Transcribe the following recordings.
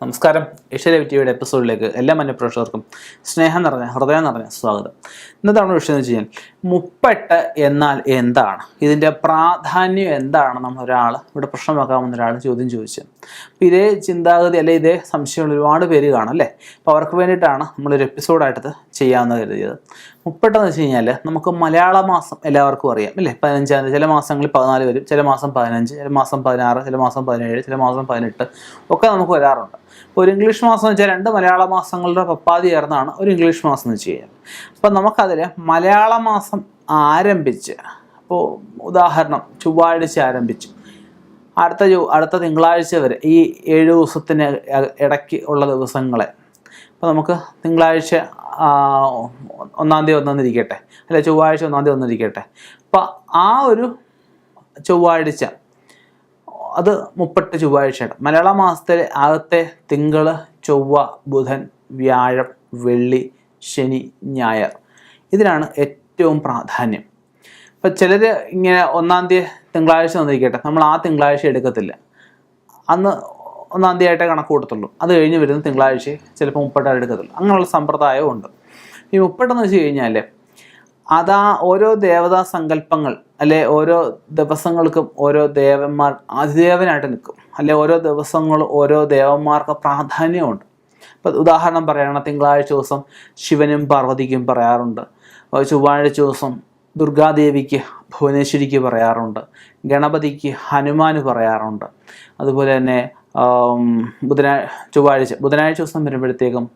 നമസ്കാരം. ഏഷ്യാനെറ്റ് ടിവിയുടെ എപ്പിസോഡിലേക്ക് എല്ലാ മനുഷ്യർക്കും സ്നേഹം നിറഞ്ഞ ഹൃദയം നിറഞ്ഞ സ്വാഗതം. ഇന്നത്തെ വിഷയം എന്ന് വെച്ച് കഴിഞ്ഞാൽ മുപ്പെട്ട് എന്നാൽ എന്താണ്, ഇതിൻ്റെ പ്രാധാന്യം എന്താണ് ഒരാൾ ഇവിടെ പ്രശ്നമാക്കാമെന്ന ഒരാൾ ചോദ്യം ചോദിച്ചത്. അപ്പോൾ ഇതേ ചിന്താഗതി അല്ലെ ഇതേ സംശയമുള്ള ഒരുപാട് പേര് കാണും അല്ലേ. അപ്പോൾ അവർക്ക് വേണ്ടിയിട്ടാണ് നമ്മളൊരു എപ്പിസോഡായിട്ട് ചെയ്യാമെന്ന് കരുതിയത്. മുപ്പെട്ടെന്ന് വെച്ച് കഴിഞ്ഞാൽ നമുക്ക് മലയാള മാസം എല്ലാവർക്കും അറിയാം അല്ലേ. 15 തീയതി, ചില മാസങ്ങളിൽ 14 വരും, ചില മാസം 15, ചില മാസം 16, ചില മാസം 17, ചില മാസം 18 ഒക്കെ നമുക്ക് വരാറുണ്ട്. ഒരു ഇംഗ്ലീഷ് മാസം എന്ന് വെച്ചാൽ 2 മലയാള മാസങ്ങളുടെ പപ്പാതി ചേർന്നാണ് ഒരു ഇംഗ്ലീഷ് മാസം എന്ന് വെച്ച് കഴിഞ്ഞാൽ. അപ്പം നമുക്കതിൽ മലയാള മാസം ആരംഭിച്ച്, അപ്പോൾ ഉദാഹരണം ചൊവ്വാഴ്ച ആരംഭിച്ചു, അടുത്ത തിങ്കളാഴ്ച വരെ ഈ 7 ദിവസത്തിന് ഇടയ്ക്ക് ഉള്ള ദിവസങ്ങളെ, അപ്പോൾ നമുക്ക് തിങ്കളാഴ്ച 1-ാം തീയതി ഒന്നിരിക്കട്ടെ, അല്ലെ ചൊവ്വാഴ്ച 1-ാം തീയതി ഒന്നിരിക്കട്ടെ. അപ്പോൾ ആ ഒരു ചൊവ്വാഴ്ച അത് 30 ചൊവ്വാഴ്ചയാണ്. മലയാള മാസത്തിലെ ആദ്യത്തെ തിങ്കൾ, ചൊവ്വ, ബുധൻ, വ്യാഴം, വെള്ളി, ശനി, ഞായർ, ഇതിനാണ് ഏറ്റവും പ്രാധാന്യം. അപ്പം ചിലർ ഇങ്ങനെ 1-ാം തീയതി തിങ്കളാഴ്ച വന്നിരിക്കട്ടെ, നമ്മൾ ആ തിങ്കളാഴ്ച എടുക്കത്തില്ല, അന്ന് 1-ാം തീയതി ആയിട്ടേ കണക്ക് കൂട്ടത്തുള്ളൂ. അത് കഴിഞ്ഞ് വരുന്ന തിങ്കളാഴ്ച ചിലപ്പോൾ 30 എടുക്കത്തുള്ളൂ. അങ്ങനെയുള്ള സമ്പ്രദായവും ഉണ്ട്. ഈ 30 എന്ന് വെച്ച് കഴിഞ്ഞാൽ അതാ ഓരോ ദേവതാ സങ്കല്പങ്ങൾ അല്ലെ ഓരോ ദിവസങ്ങൾക്കും ഓരോ ദേവന്മാർ അതിദേവനായിട്ട് നിൽക്കും, അല്ലെ ഓരോ ദിവസങ്ങളും ഓരോ ദേവന്മാർക്ക് പ്രാധാന്യമുണ്ട്. ഇപ്പം ഉദാഹരണം പറയുകയാണെങ്കിൽ തിങ്കളാഴ്ച ദിവസം ശിവനും പാർവതിക്കും പറയാറുണ്ട്, ചൊവ്വാഴ്ച ദിവസം ദുർഗാദേവിക്ക് ഭുവനേശ്വരിക്ക് പറയാറുണ്ട്, ഗണപതിക്ക് ഹനുമാന് പറയാറുണ്ട്. അതുപോലെ തന്നെ ബുധനാഴ്ച ദിവസം വരുമ്പോഴത്തേക്കും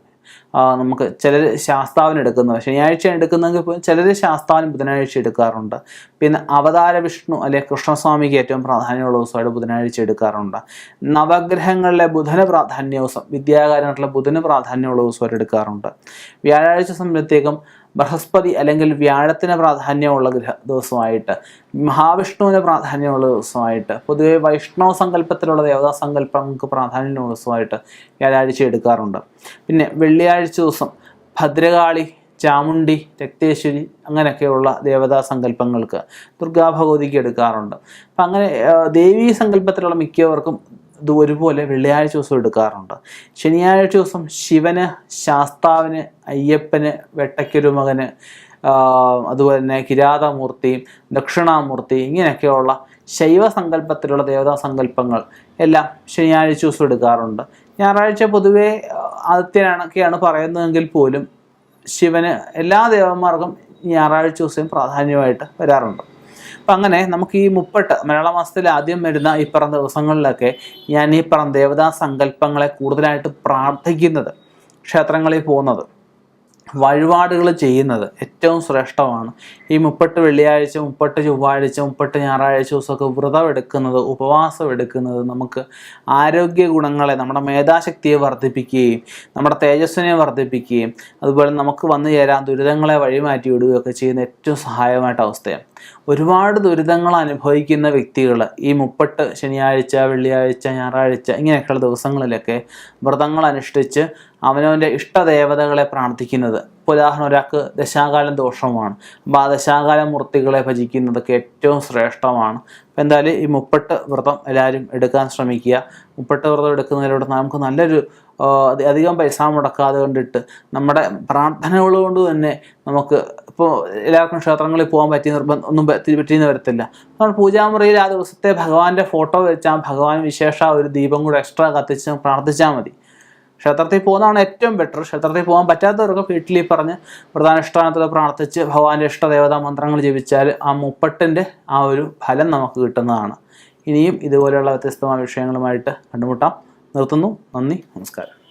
നമുക്ക് ചിലർ ശാസ്താവിന് എടുക്കുന്നത്, ശനിയാഴ്ച എടുക്കുന്നെങ്കിൽ പോലും ചിലർ ശാസ്താവിന് ബുധനാഴ്ച എടുക്കാറുണ്ട്. പിന്നെ അവതാര വിഷ്ണു അല്ലെ കൃഷ്ണസ്വാമിക്ക് ഏറ്റവും പ്രാധാന്യമുള്ള ദിവസമായിട്ട് ബുധനാഴ്ച എടുക്കാറുണ്ട്. നവഗ്രഹങ്ങളിലെ ബുധന് പ്രാധാന്യ ദിവസം, വിദ്യാകാരനായിട്ടുള്ള ബുധന് പ്രാധാന്യമുള്ള ദിവസമായിട്ട് എടുക്കാറുണ്ട്. വ്യാഴാഴ്ച സമയത്തേക്കും ബൃഹസ്പതി അല്ലെങ്കിൽ വ്യാഴത്തിന് പ്രാധാന്യമുള്ള ദിവസമായിട്ട്, മഹാവിഷ്ണുവിന് പ്രാധാന്യമുള്ള ദിവസമായിട്ട്, പൊതുവെ വൈഷ്ണവ സങ്കല്പത്തിലുള്ള ദേവതാ സങ്കല്പങ്ങൾക്ക് പ്രാധാന്യമുള്ള ദിവസമായിട്ട് വ്യാഴാഴ്ച എടുക്കാറുണ്ട്. പിന്നെ വെള്ളിയാഴ്ച ദിവസം ഭദ്രകാളി, ചാമുണ്ഡി, രക്തേശ്വരി അങ്ങനെയൊക്കെയുള്ള ദേവതാ സങ്കല്പങ്ങൾക്ക്, ദുർഗാ ഭഗവതിക്ക് എടുക്കാറുണ്ട്. അപ്പം അങ്ങനെ ദേവീ സങ്കല്പത്തിലുള്ള മിക്കവർക്കും ഇത് ഒരുപോലെ വെള്ളിയാഴ്ച ദിവസം എടുക്കാറുണ്ട്. ശനിയാഴ്ച ദിവസം ശിവന്, ശാസ്താവിന്, അയ്യപ്പന്, വെട്ടയ്ക്കൊരു മകന്, അതുപോലെ തന്നെ കിരാതമൂർത്തി, ദക്ഷിണാമൂർത്തി, ഇങ്ങനെയൊക്കെയുള്ള ശൈവ സങ്കല്പത്തിലുള്ള ദേവതാ സങ്കല്പങ്ങൾ എല്ലാം ശനിയാഴ്ച ദിവസം എടുക്കാറുണ്ട്. ഞായറാഴ്ച പൊതുവേ ആദിത്യനാണൊക്കെയാണ് പറയുന്നതെങ്കിൽ പോലും ശിവന് എല്ലാ ദേവന്മാർക്കും ഞായറാഴ്ച ദിവസം പ്രാധാന്യമായിട്ട് വരാറുണ്ട്. അപ്പം അങ്ങനെ നമുക്ക് ഈ 30 മലയാള മാസത്തിൽ ആദ്യം വരുന്ന ഈ പറഞ്ഞ ദിവസങ്ങളിലൊക്കെ ഞാൻ ഈ പറഞ്ഞ ദേവതാ സങ്കല്പങ്ങളെ കൂടുതലായിട്ട് പ്രാർത്ഥിക്കുന്നത്, ക്ഷേത്രങ്ങളിൽ പോകുന്നത്, വഴിപാടുകൾ ചെയ്യുന്നത് ഏറ്റവും ശ്രേഷ്ഠമാണ്. ഈ 30 വെള്ളിയാഴ്ച, 30 ചൊവ്വാഴ്ച, 30 ഞായറാഴ്ച ദിവസമൊക്കെ വ്രതം എടുക്കുന്നത്, ഉപവാസം എടുക്കുന്നത് നമുക്ക് ആരോഗ്യ ഗുണങ്ങളെ, നമ്മുടെ മേധാശക്തിയെ വർദ്ധിപ്പിക്കുകയും നമ്മുടെ തേജസ്സിനെ വർദ്ധിപ്പിക്കുകയും അതുപോലെ നമുക്ക് വന്നു ചേരാൻ ദുരിതങ്ങളെ വഴിമാറ്റി വിടുകയൊക്കെ ചെയ്യുന്ന ഏറ്റവും സഹായമായിട്ട് അവസ്ഥയാണ്. ഒരുപാട് ദുരിതങ്ങൾ അനുഭവിക്കുന്ന വ്യക്തികൾ ഈ 30 ശനിയാഴ്ച, വെള്ളിയാഴ്ച, ഞായറാഴ്ച ഇങ്ങനെയൊക്കെയുള്ള ദിവസങ്ങളിലൊക്കെ വ്രതങ്ങൾ അനുഷ്ഠിച്ച് അവനവൻ്റെ ഇഷ്ടദേവതകളെ പ്രാർത്ഥിക്കുന്നത്. ഇപ്പോൾ ഉദാഹരണം, ഒരാൾക്ക് ദശാകാലം ദോഷമാണ്, അപ്പോൾ ആ ദശാകാല മൂർത്തികളെ ഭജിക്കുന്നതൊക്കെ ഏറ്റവും ശ്രേഷ്ഠമാണ്. അപ്പോൾ എന്തായാലും ഈ 30 വ്രതം എല്ലാവരും എടുക്കാൻ ശ്രമിക്കുക. 30 വ്രതം എടുക്കുന്നതിലൂടെ നമുക്ക് നല്ലൊരു അധികം പൈസ മുടക്കാതെ കണ്ടിട്ട് നമ്മുടെ പ്രാർത്ഥനകൾ കൊണ്ട് തന്നെ നമുക്ക് ഇപ്പോൾ എല്ലാവർക്കും ക്ഷേത്രങ്ങളിൽ പോകാൻ പറ്റിയ ഒന്നും പറ്റിയെന്ന് വരത്തില്ല. നമ്മൾ പൂജാമുറിയിൽ ആ ദിവസത്തെ ഭഗവാന്റെ ഫോട്ടോ വെച്ചാൽ ഭഗവാൻ വിശേഷ ഒരു ദീപം കൂടെ എക്സ്ട്രാ കത്തിച്ച് പ്രാർത്ഥിച്ചാൽ മതി. ക്ഷേത്രത്തിൽ പോകുന്നതാണ് ഏറ്റവും ബെറ്റർ. ക്ഷേത്രത്തിൽ പോകാൻ പറ്റാത്തവർക്ക് വീട്ടിൽ പറഞ്ഞ് പ്രധാനുഷ്ഠാനത്തിൽ പ്രാർത്ഥിച്ച് ഭഗവാന്റെ ഇഷ്ടദേവതാ മന്ത്രങ്ങൾ ജപിച്ചാൽ ആ 30ൻ്റെ ആ ഒരു ഫലം നമുക്ക് കിട്ടുന്നതാണ്. ഇനിയും ഇതുപോലെയുള്ള വ്യത്യസ്തമായ വിഷയങ്ങളുമായിട്ട് കണ്ടുമുട്ടാം. നിർത്തുന്നു. നന്ദി, നമസ്കാരം.